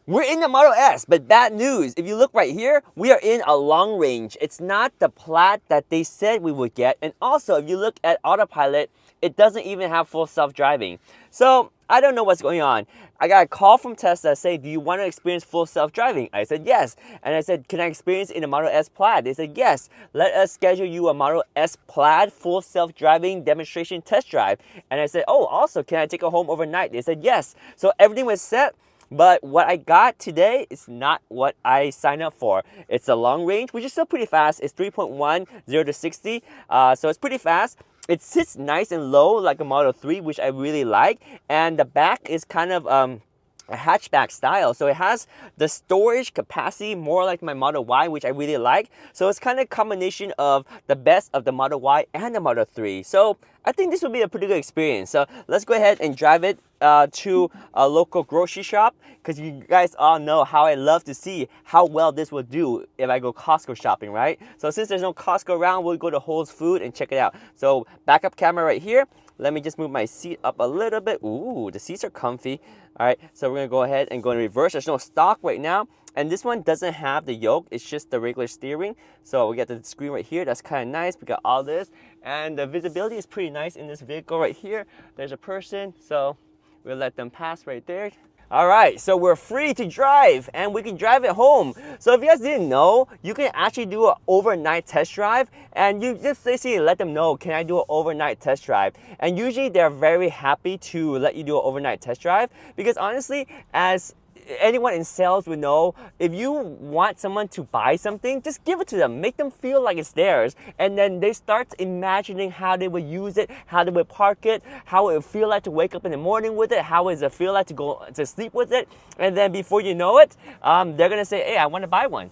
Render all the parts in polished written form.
We're in the Model S, but bad news. If you look right here, we are in a long range. It's not the Plaid that they said we would get. And also, if you look at autopilot, it doesn't even have full self-driving. So I don't know what's going on. I got a call from Tesla saying, do you want to experience full self-driving? I said yes. And I said, can I experience it in a Model S Plaid? They said yes. Let us schedule you a Model S Plaid full self-driving demonstration test drive. And I said, oh, also, can I take it home overnight? They said yes. So everything was set. But what I got today is not what I signed up for. It's a long range, which is still pretty fast. It's 3.1, 0 to 60. So it's pretty fast. It sits nice and low like a Model 3, which I really like. And the back is kind of a hatchback style, so it has the storage capacity more like my Model Y, which I really like. So it's kind of a combination of the best of the Model Y and the Model 3. So I think this will be a pretty good experience. So let's go ahead and drive it to a local grocery shop, because you guys all know how I love to see how well this will do if I go Costco shopping, right? So since there's no Costco around, we'll go to Whole Foods and check it out. So backup camera right here. Let me just move my seat up a little bit. Ooh, the seats are comfy. All right, so we're gonna go ahead and go in reverse. There's no stock right now. And this one doesn't have the yoke, it's just the regular steering. So we got the screen right here, that's kind of nice. We got all this, and the visibility is pretty nice in this vehicle right here. There's a person, so we'll let them pass right there. All right, so we're free to drive, and we can drive it home. So if you guys didn't know, you can actually do an overnight test drive, and you just basically let them know, can I do an overnight test drive? And usually they're very happy to let you do an overnight test drive, because honestly, as anyone in sales would know, if you want someone to buy something, just give it to them. Make them feel like it's theirs. And then they start imagining how they would use it, how they would park it, how it would feel like to wake up in the morning with it, how does it feel like to go to sleep with it. And then before you know it, they're going to say, hey, I want to buy one.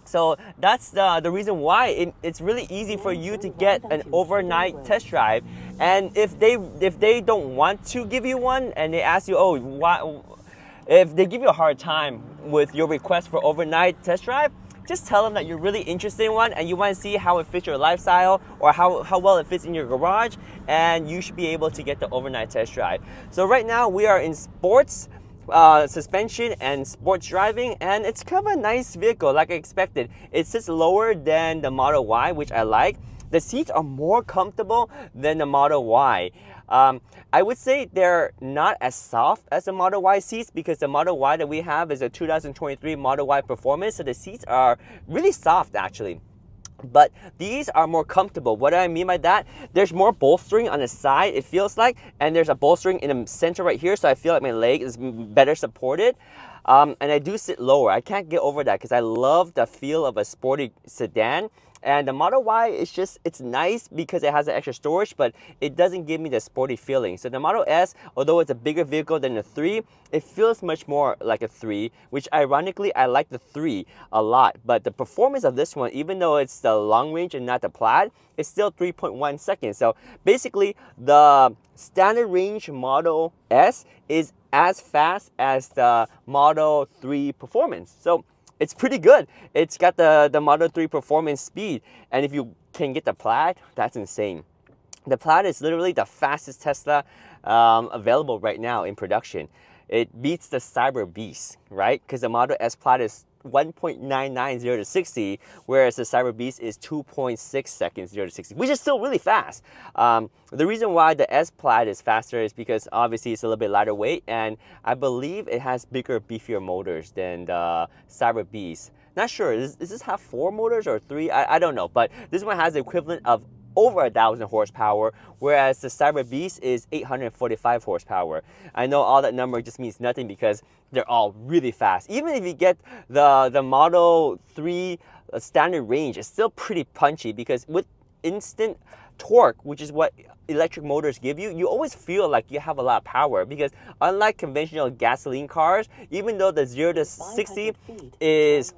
So that's the reason why it's really easy for you to get an overnight test drive. And if they don't want to give you one and they ask you, oh, why? If they give you a hard time with your request for overnight test drive, just tell them that you're really interested in one and you want to see how it fits your lifestyle or how well it fits in your garage, and you should be able to get the overnight test drive. So right now we are in sports suspension and sports driving, and it's kind of a nice vehicle like I expected. It sits lower than the Model Y, which I like. The seats are more comfortable than the Model Y. I would say they're not as soft as the Model Y seats, because the Model Y that we have is a 2023 Model Y Performance, so the seats are really soft actually. But these are more comfortable. What do I mean by that? There's more bolstering on the side, it feels like, and there's a bolstering in the center right here, so I feel like my leg is better supported. And I do sit lower. I can't get over that because I love the feel of a sporty sedan. And the Model Y is just, it's nice because it has the extra storage, but it doesn't give me the sporty feeling. So the Model S, although it's a bigger vehicle than the 3, it feels much more like a 3, which ironically, I like the 3 a lot. But the performance of this one, even though it's the long range and not the Plaid, it's still 3.1 seconds. So basically, the standard range Model S is as fast as the Model 3 Performance. So it's pretty good. It's got the Model 3 Performance speed. And if you can get the Plaid, that's insane. The Plaid is literally the fastest Tesla available right now in production. It beats the CyberBeast, right? Because the Model S Plaid is 1.990 to 60, whereas the CyberBeast is 2.6 seconds 0 to 60, which is still really fast. The reason why the S Plaid is faster is because obviously it's a little bit lighter weight, and I believe it has bigger, beefier motors than the CyberBeast. Not sure, does this have 4 motors or 3? I don't know, but this one has the equivalent of over 1,000 horsepower, whereas the CyberBeast is 845 horsepower. I know all that number just means nothing because they're all really fast. Even if you get the Model 3 standard range, it's still pretty punchy because with instant torque, which is what electric motors give you, you always feel like you have a lot of power, because unlike conventional gasoline cars, even though the 0 to 60 is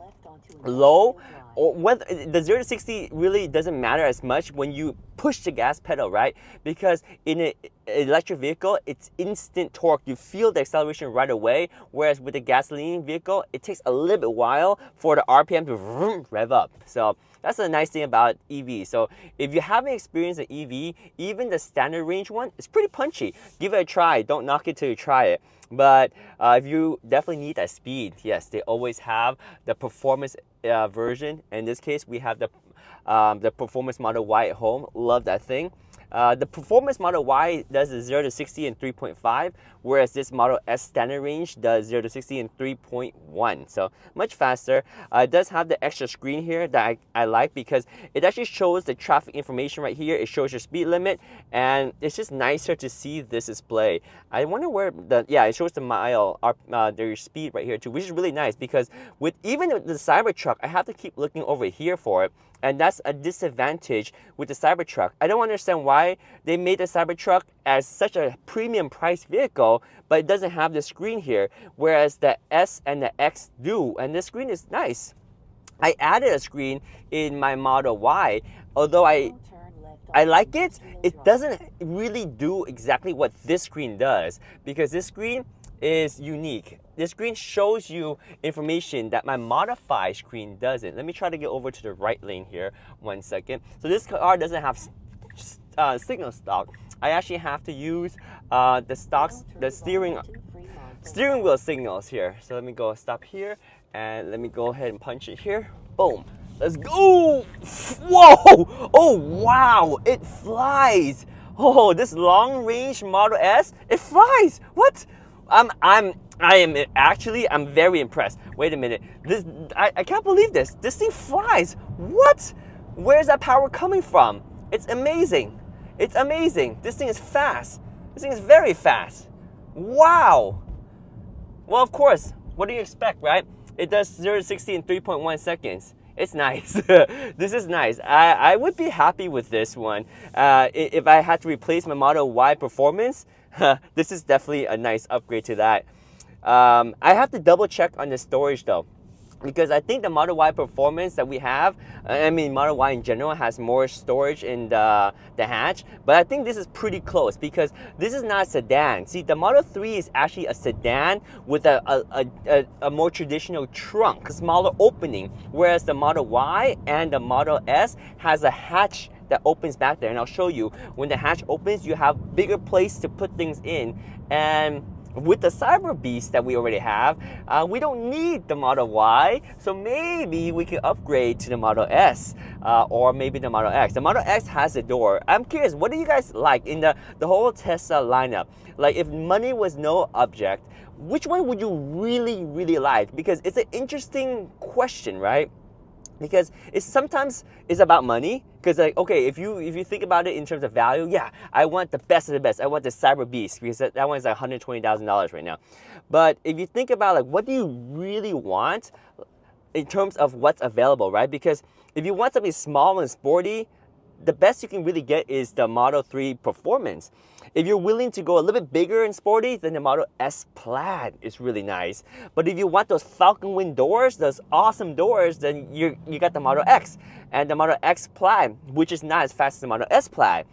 low, or whether the 0 to 60 really doesn't matter as much when you push the gas pedal, right? Because in an electric vehicle, it's instant torque. You feel the acceleration right away, whereas with a gasoline vehicle, it takes a little bit while for the RPM to rev up. So that's the nice thing about EV. So if you haven't experienced an EV, even the standard range one, it's pretty punchy. Give it a try. Don't knock it till you try it. But if you definitely need that speed, yes, they always have the performance version. In this case, we have the Performance Model Y at home. Love that thing. The Performance Model Y does the 0 to 60 in 3.5, whereas this Model S standard range does 0 to 60 in 3.1. So much faster. It does have the extra screen here that I like because it actually shows the traffic information right here. It shows your speed limit, and it's just nicer to see this display. I wonder where it shows the mile, their speed right here too, which is really nice because even with the Cybertruck, I have to keep looking over here for it. And that's a disadvantage with the Cybertruck. I don't understand why they made the Cybertruck as such a premium price vehicle, but it doesn't have the screen here, whereas the S and the X do. And this screen is nice. I added a screen in my Model Y, although I like it. It doesn't really do exactly what this screen does because this screen is unique. This screen shows you information that my modified screen doesn't. Let me try to get over to the right lane here. 1 second. So this car doesn't have signal stock. I actually have to use the steering wheel signals here. So let me go stop here and let me go ahead and punch it here. Boom. Let's go. Whoa. Oh wow. It flies. Oh, this long range Model S, it flies. What? I'm very impressed. Wait a minute. I can't believe this. This thing flies. What? Where's that power coming from? It's amazing. It's amazing. This thing is fast. This thing is very fast. Wow. Well, of course. What do you expect, right? It does 0 to 60 in 3.1 seconds. It's nice. This is nice. I would be happy with this one. If I had to replace my Model Y Performance, this is definitely a nice upgrade to that. I have to double check on the storage though, because I think the Model Y Performance that we have, Model Y in general has more storage in the hatch, but I think this is pretty close because this is not a sedan. See, the Model 3 is actually a sedan with a more traditional trunk, a smaller opening, whereas the Model Y and the Model S has a hatch that opens back there, and I'll show you. When the hatch opens, you have bigger place to put things in, and with the CyberBeast that we already have, we don't need the Model Y, so maybe we can upgrade to the Model S or maybe the Model X. The Model X has a door. I'm curious, what do you guys like in the whole Tesla lineup? Like, if money was no object, which one would you really, really like? Because it's an interesting question, right? Because sometimes it's about money. Because like, okay, if you think about it in terms of value, yeah, I want the best of the best. I want the CyberBeast because that one is like $120,000 right now. But if you think about like, what do you really want in terms of what's available, right? Because if you want something small and sporty, the best you can really get is the Model 3 Performance. If you're willing to go a little bit bigger and sporty, then the Model S Plaid is really nice. But if you want those Falcon Wing doors, those awesome doors, then you got the Model X and the Model X Plaid, which is not as fast as the Model S Plaid.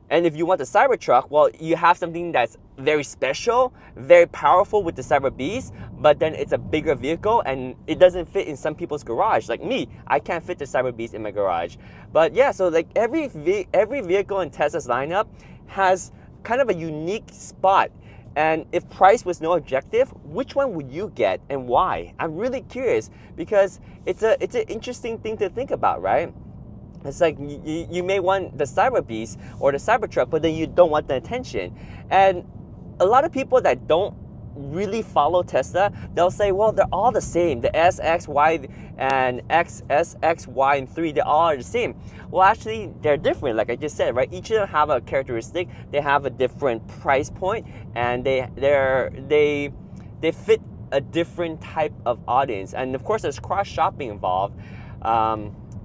And if you want the Cybertruck, well, you have something that's very special, very powerful with the CyberBeast, but then it's a bigger vehicle and it doesn't fit in some people's garage. Like me, I can't fit the CyberBeast in my garage. But yeah, so like every vehicle in Tesla's lineup has kind of a unique spot. And if price was no objective, which one would you get and why? I'm really curious because it's an interesting thing to think about, right? It's like you may want the CyberBeast or the Cybertruck, but then you don't want the attention. And a lot of people that don't really follow Tesla, they'll say, well, they're all the same. The S, X, Y, and X, S, X, Y, and 3, they all are the same. Well, actually, they're different, like I just said, right? Each of them have a characteristic. They have a different price point, and they fit a different type of audience. And of course, there's cross-shopping involved.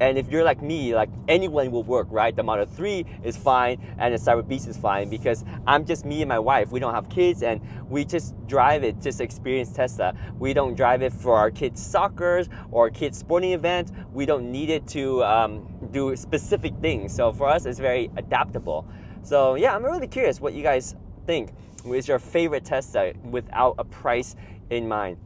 And if you're like me, like anyone will work, right? The Model 3 is fine and the CyberBeast is fine because I'm just me and my wife. We don't have kids and we just drive it just to experience Tesla. We don't drive it for our kids' soccer or kids' sporting events. We don't need it to do specific things. So for us, it's very adaptable. So yeah, I'm really curious what you guys think. Is your favorite Tesla without a price in mind?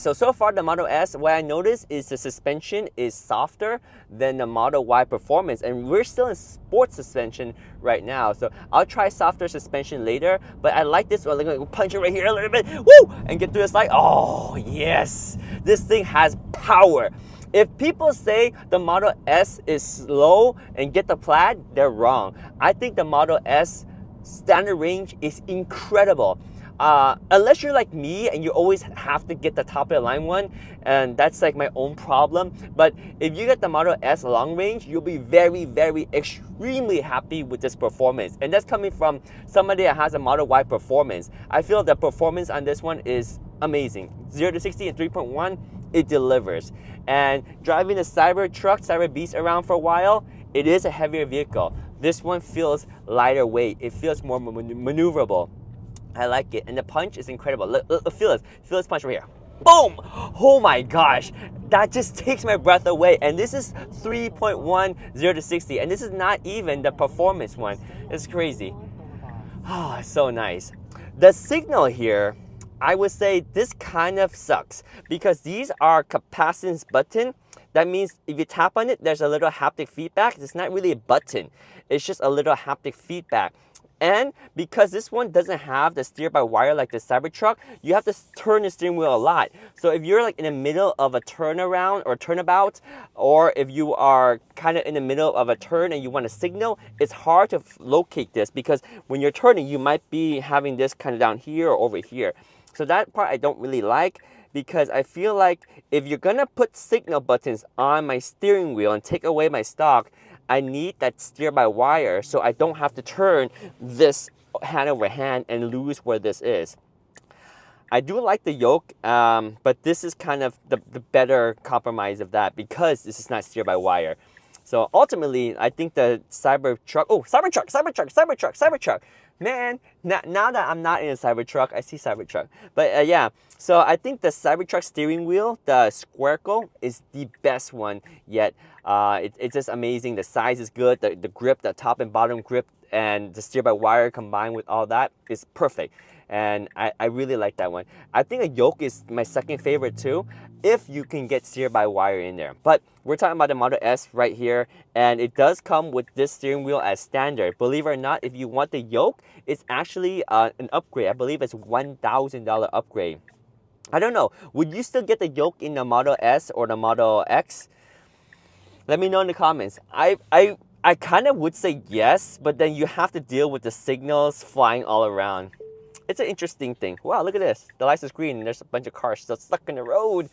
So far the Model S, what I noticed is the suspension is softer than the Model Y Performance, and we're still in sports suspension right now. So I'll try softer suspension later, but I like this one. Let me punch it right here a little bit, woo, and get through the slide. Oh yes, this thing has power. If people say the Model S is slow and get the Plaid, they're wrong. I think the Model S standard range is incredible. Unless you're like me and you always have to get the top of the line one, and that's like my own problem. But if you get the Model S long range, you'll be very, very, extremely happy with this performance. And that's coming from somebody that has a Model Y Performance. I feel the performance on this one is amazing. 0 to 60 in 3.1, it delivers. And driving the Cybertruck, CyberBeast around for a while, it is a heavier vehicle. This one feels lighter weight. It feels more maneuverable. I like it, and the punch is incredible. Look, feel this punch right here. Boom! Oh my gosh, that just takes my breath away. And this is 3.1 0 to 60, and this is not even the performance one. It's crazy. Oh, it's so nice. The signal here, I would say this kind of sucks because these are capacitance button. That means if you tap on it, there's a little haptic feedback. It's not really a button. It's just a little haptic feedback. And because this one doesn't have the steer-by-wire like the Cybertruck, you have to turn the steering wheel a lot. So if you're like in the middle of a turnaround or turnabout, or if you are kind of in the middle of a turn and you want to signal, it's hard to locate this because when you're turning, you might be having this kind of down here or over here. So that part I don't really like, because I feel like if you're gonna put signal buttons on my steering wheel and take away my stock, I need that steer-by-wire so I don't have to turn this hand over hand and lose where this is. I do like the yoke, but this is kind of the better compromise of that because this is not steer-by-wire. So ultimately, I think the Cybertruck, Cybertruck. Man, now that I'm not in a Cybertruck, I see Cybertruck. But yeah, so I think the Cybertruck steering wheel, the Squircle, is the best one yet. It's just amazing. The size is good. The grip, the top and bottom grip, and the steer-by-wire combined with all that is perfect. And I really like that one. I think a yoke is my second favorite too, if you can get steer-by-wire in there. But we're talking about the Model S right here, and it does come with this steering wheel as standard. Believe it or not, if you want the yoke, it's actually an upgrade. I believe it's $1,000 upgrade. I don't know. Would you still get the yoke in the Model S or the Model X? Let me know in the comments. I kind of would say yes, but then you have to deal with the signals flying all around. It's an interesting thing. Wow, look at this. The lights is green and there's a bunch of cars still stuck in the road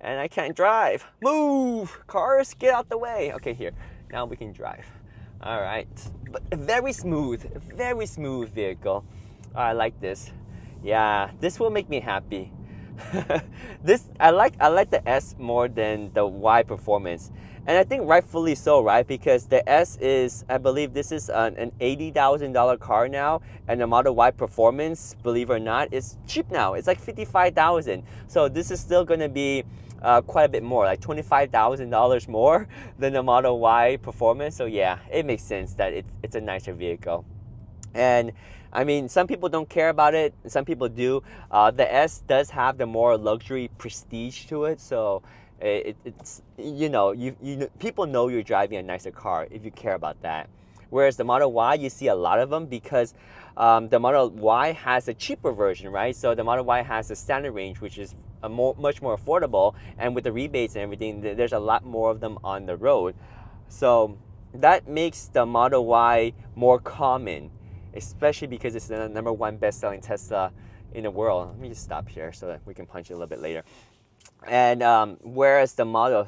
and I can't drive. Move! Cars, get out the way. Okay, here. Now we can drive. All right. But very smooth vehicle. I like this. Yeah, this will make me happy. I like the S more than the Y Performance. And I think rightfully so, right? Because the S is, I believe this is an $80,000 car now, and the Model Y Performance, believe it or not, is cheap now. It's like $55,000. So this is still going to be quite a bit more, like $25,000 more than the Model Y Performance. So yeah, it makes sense that it's a nicer vehicle. And I mean, some people don't care about it, some people do. The S does have the more luxury prestige to it, so it's people know you're driving a nicer car if you care about that. Whereas the Model Y, you see a lot of them because the Model Y has a cheaper version, right? So the Model Y has a standard range, which is much more affordable, and with the rebates and everything, there's a lot more of them on the road. So that makes the Model Y more common, especially because it's the #1 best-selling Tesla in the world. Let me just stop here so that we can punch it a little bit later. And whereas the Model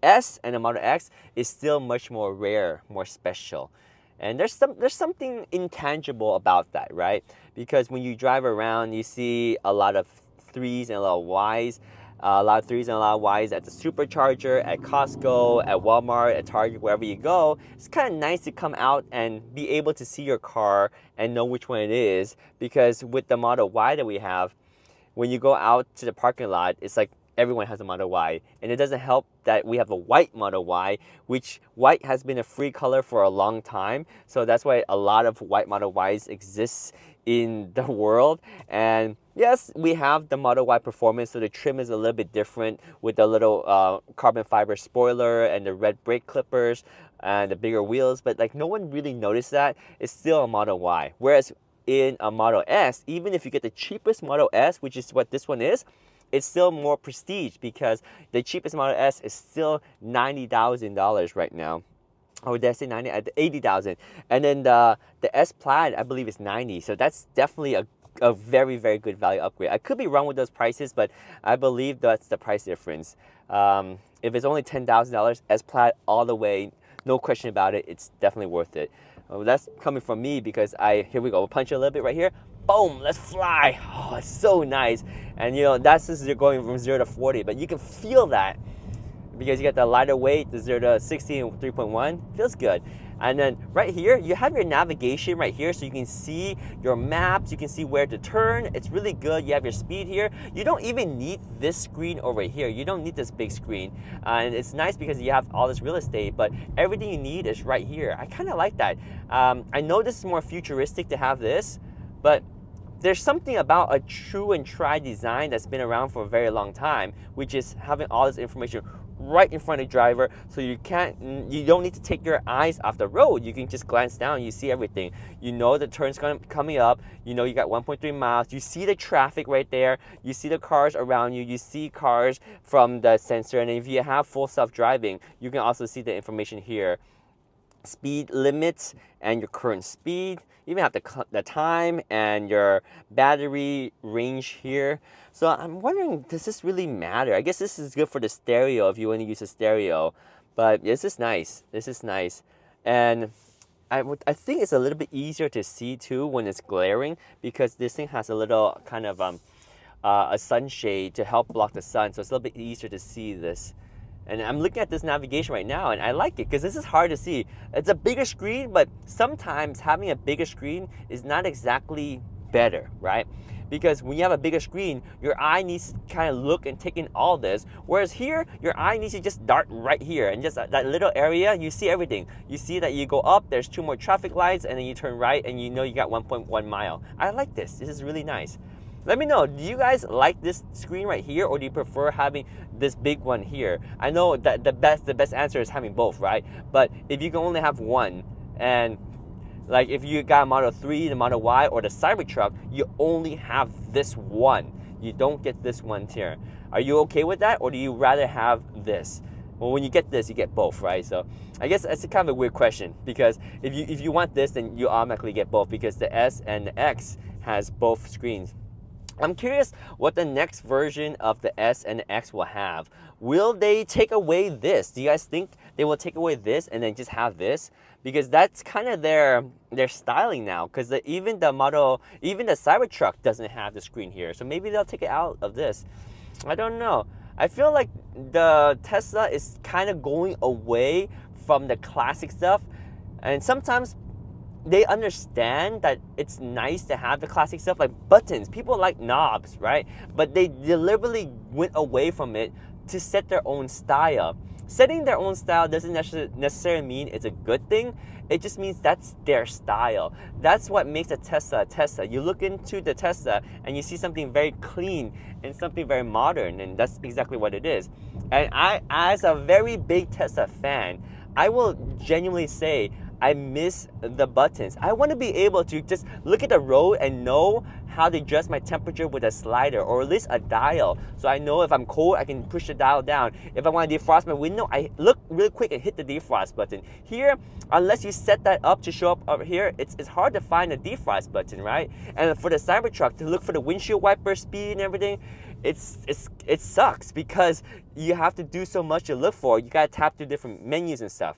S and the Model X is still much more rare, more special. And there's something intangible about that, right? Because when you drive around, you see a lot of 3s and a lot of Ys. A lot of 3s and a lot of Ys at the supercharger, at Costco, at Walmart, at Target, wherever you go. It's kind of nice to come out and be able to see your car and know which one it is. Because with the Model Y that we have, when you go out to the parking lot, it's like everyone has a Model Y. And it doesn't help that we have a white Model Y, which white has been a free color for a long time. So that's why a lot of white Model Ys exist in the world. And yes, we have the Model Y Performance, so the trim is a little bit different with the little carbon fiber spoiler and the red brake clippers and the bigger wheels, but like no one really noticed that. It's still a Model Y. Whereas in a Model S, even if you get the cheapest Model S, which is what this one is, it's still more prestige because the cheapest Model S is still $90,000 right now. Or did I say 90? 80,000. And then the S Plaid, I believe, is 90. So that's definitely a very, very good value upgrade. I could be wrong with those prices, but I believe that's the price difference. If it's only $10,000, S Plaid all the way, no question about it, it's definitely worth it. That's coming from me because here we go, we'll punch it a little bit right here. Boom, let's fly. Oh, it's so nice. And you know, that's just you're going from 0 to 40, but you can feel that because you got the lighter weight, the 0 to 60 and 3.1, feels good. And then right here, you have your navigation right here, so you can see your maps, you can see where to turn. It's really good. You have your speed here. You don't even need this screen over here. You don't need this big screen. And it's nice because you have all this real estate, but everything you need is right here. I kind of like that. I know this is more futuristic to have this, but there's something about a true and tried design that's been around for a very long time, which is having all this information right in front of the driver, so you don't need to take your eyes off the road. You can just glance down, you see everything. You know the turn's coming up, you know you got 1.3 miles, you see the traffic right there, you see the cars around you, you see cars from the sensor, and if you have full self-driving, you can also see the information here. Speed limits and your current speed, you even have the time and your battery range here. So I'm wondering, does this really matter? I guess this is good for the stereo if you want to use a stereo, but this is nice. This is nice. And I think it's a little bit easier to see too when it's glaring, because this thing has a little kind of a sunshade to help block the sun, so it's a little bit easier to see this. And I'm looking at this navigation right now, and I like it because this is hard to see. It's a bigger screen, but sometimes having a bigger screen is not exactly better, right? Because when you have a bigger screen, your eye needs to kind of look and take in all this. Whereas here, your eye needs to just dart right here. And just that little area, you see everything. You see that you go up, there's 2 more traffic lights, and then you turn right, and you know you got 1.1 mile. I like this. This is really nice. Let me know, do you guys like this screen right here, or do you prefer having this big one here? I know that the best answer is having both, right? But if you can only have one, and like if you got a Model 3, the Model Y, or the Cybertruck, you only have this one. You don't get this one here. Are you okay with that, or do you rather have this? Well, when you get this, you get both, right? So I guess that's kind of a weird question, because if you want this, then you automatically get both, because the S and the X has both screens. I'm curious what the next version of the S and the X will have. Will they take away this? Do you guys think they will take away this and then just have this? Because that's kind of their styling now. Because even the Cybertruck doesn't have the screen here. So maybe they'll take it out of this. I don't know. I feel like the Tesla is kind of going away from the classic stuff. And sometimes they understand that it's nice to have the classic stuff like buttons. People like knobs, right? But they deliberately went away from it to set their own style. Setting their own style doesn't necessarily mean it's a good thing. It just means that's their style. That's what makes a Tesla a Tesla. You look into the Tesla and you see something very clean and something very modern, and that's exactly what it is. And I, as a very big Tesla fan, I will genuinely say I miss the buttons. I want to be able to just look at the road and know how to adjust my temperature with a slider, or at least a dial. So I know if I'm cold, I can push the dial down. If I want to defrost my window, I look really quick and hit the defrost button. Here, unless you set that up to show up over here, it's hard to find a defrost button, right? And for the Cybertruck, to look for the windshield wiper speed and everything, it sucks because you have to do so much to look for. You gotta tap through different menus and stuff.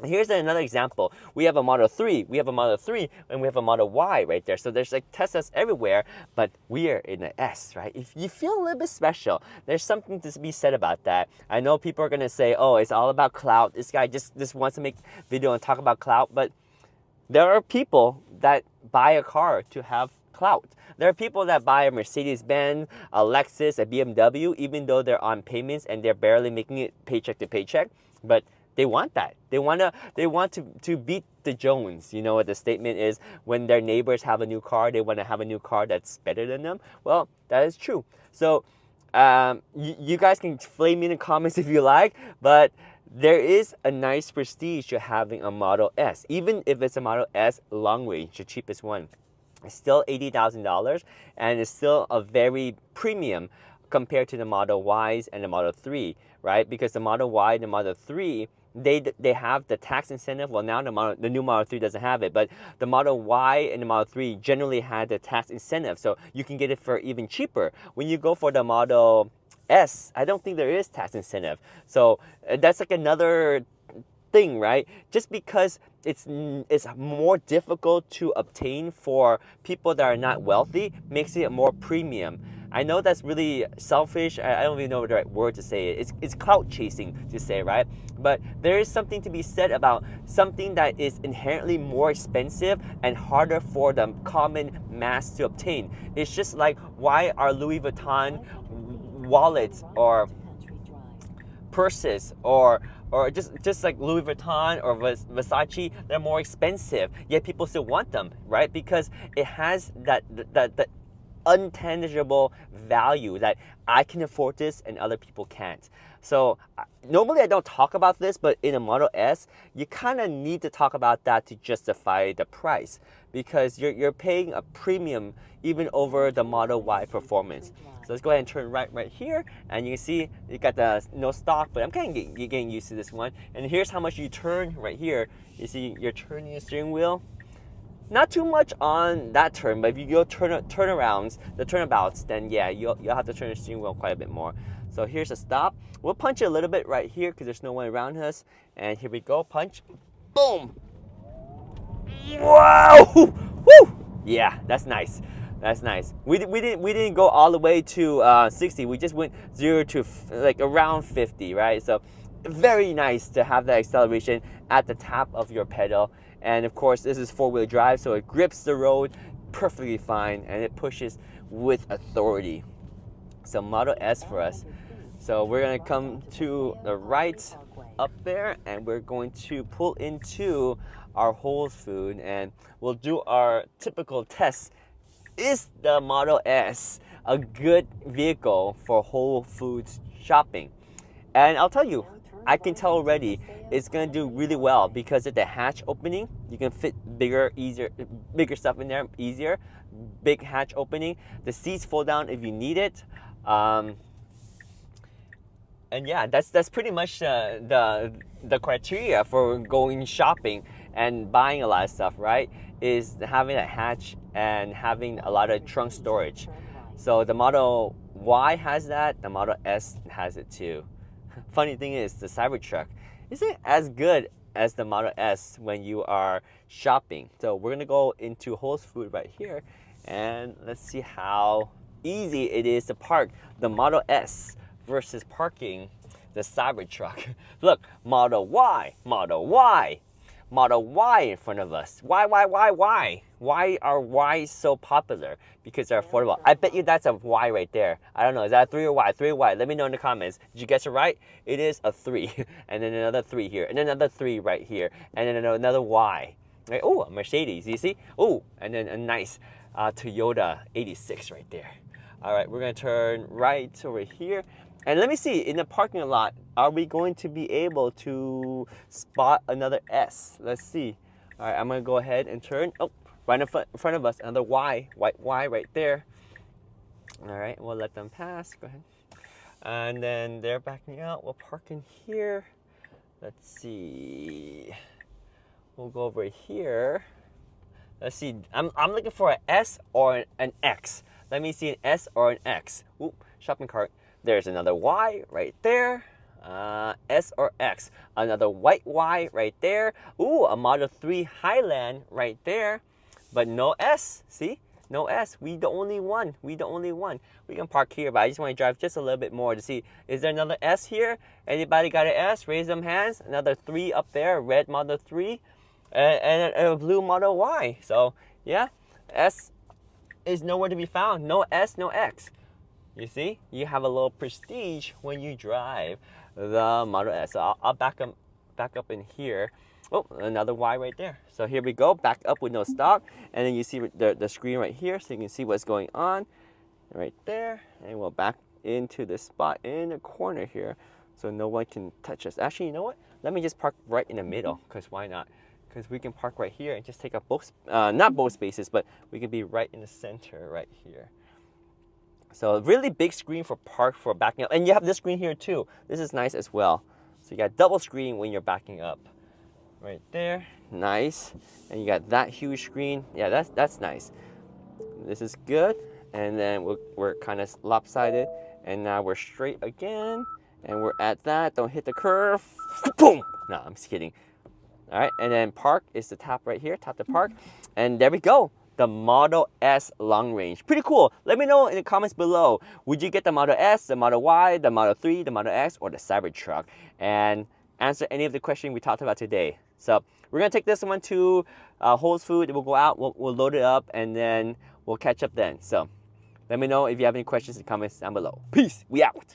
Here's another example. We have a Model 3, we have a Model 3, and we have a Model Y right there. So there's like Teslas everywhere, but we are in the S, right? If you feel a little bit special, there's something to be said about that. I know people are gonna say, oh, it's all about clout. This guy just wants to make video and talk about clout, but there are people that buy a car to have clout. There are people that buy a Mercedes-Benz, a Lexus, a BMW, even though they're on payments and they're barely making it paycheck to paycheck, but they want that. They want to beat the Jones. You know what the statement is, when their neighbors have a new car, they want to have a new car that's better than them. Well, that is true. So you guys can flame me in the comments if you like, but there is a nice prestige to having a Model S. Even if it's a Model S long range, the cheapest one, it's still $80,000, and it's still a very premium compared to the Model Ys and the Model 3, right? Because the Model Y and the Model 3, they have the tax incentive. Well, now the new Model 3 doesn't have it, but the Model Y and the Model 3 generally had the tax incentive, so you can get it for even cheaper. When you go for the Model S, I don't think there is tax incentive. So that's like another thing, right? Just because it's more difficult to obtain for people that are not wealthy makes it more premium. I know that's really selfish. I don't even know the right word to say it. It's clout chasing to say, right? But there is something to be said about something that is inherently more expensive and harder for the common mass to obtain. It's just like, why are Louis Vuitton wallets or purses or just like Louis Vuitton or Versace, they're more expensive, yet people still want them, right? Because it has that untangible value that I can afford this and other people can't. So normally I don't talk about this, but in a Model S, you kind of need to talk about that to justify the price, because you're paying a premium even over the Model Y performance. So let's go ahead and turn right here, and you can see you got the no stock, but I'm kind of getting used to this one. And here's how much you turn right here. You see you're turning the steering wheel. Not too much on that turn, but if you go turnarounds, the turnabouts, then yeah, you'll have to turn the steering wheel quite a bit more. So here's a stop. We'll punch it a little bit right here because there's no one around us. And here we go, punch. Boom! Wow! Woo! Yeah, that's nice. That's nice. We didn't go all the way to 60. We just went 0 to like around 50, right? So very nice to have that acceleration at the top of your pedal. And of course, this is four-wheel drive, so it grips the road perfectly fine, and it pushes with authority. So Model S for us. So we're gonna come to the right up there, and we're going to pull into our Whole Foods, and we'll do our typical test. Is the Model S a good vehicle for Whole Foods shopping? And I'll tell you, I can tell already it's going to do really well because of the hatch opening. You can fit bigger stuff in there easier. Big hatch opening. The seats fold down if you need it. And yeah, that's pretty much the criteria for going shopping and buying a lot of stuff, right? Is having a hatch and having a lot of trunk storage. So the Model Y has that. The Model S has it too. Funny thing is, the Cybertruck isn't as good as the Model S when you are shopping. So we're gonna go into Whole Foods right here, and let's see how easy it is to park the Model S versus parking the Cybertruck. Look, Model Y, Model Y, Model Y in front of us. Why? Why are Ys so popular? Because they're affordable. I bet you that's a Y right there. I don't know, is that a 3 or Y? 3 or Y? Let me know in the comments. Did you guess it right? It is a 3. And then another 3 here. And then another 3 right here. And then another Y. Right? Oh, a Mercedes, you see? Oh, and then a nice Toyota 86 right there. All right, we're gonna turn right over here. And let me see, in the parking lot, are we going to be able to spot another S? Let's see. All right, I'm gonna go ahead and turn. Oh, right in front of us, another Y, white Y right there. All right, we'll let them pass, go ahead. And then they're backing out, we'll park in here. Let's see. We'll go over here. Let's see, I'm looking for an S or an X. Let me see an S or an X. Ooh, shopping cart. There's another Y right there. S or X. Another white Y right there. Ooh, a Model 3 Highland right there. But no S. See? No S. We the only one. We the only one. We can park here, but I just want to drive just a little bit more to see. Is there another S here? Anybody got an S? Raise them hands. Another 3 up there. Red Model 3. And a blue Model Y. So, yeah. S is nowhere to be found. No S, no X. You see, you have a little prestige when you drive the Model S. So I'll back them back up in here. Oh, another Y right there. So here we go, back up with no stock. And then you see the screen right here, so you can see what's going on right there. And we'll back into the spot in the corner here so no one can touch us. Actually, you know what? Let me just park right in the middle, because why not? Because we can park right here and just take up both, not both spaces, but we can be right in the center right here. So really big screen for backing up. And you have this screen here too. This is nice as well. So you got double screen when you're backing up. Right there, nice. And you got that huge screen. Yeah, that's nice. This is good. And then we're kind of lopsided. And now we're straight again. And we're at that. Don't hit the curve. Boom! No, I'm just kidding. All right, and then park is the tap right here. Tap the park. And there we go. The Model S long range. Pretty cool. Let me know in the comments below. Would you get the Model S, the Model Y, the Model 3, the Model X, or the Cybertruck? And answer any of the questions we talked about today. So we're gonna take this one to Whole Foods. We'll go out, we'll load it up, and then we'll catch up then. So let me know if you have any questions in the comments down below. Peace, we out.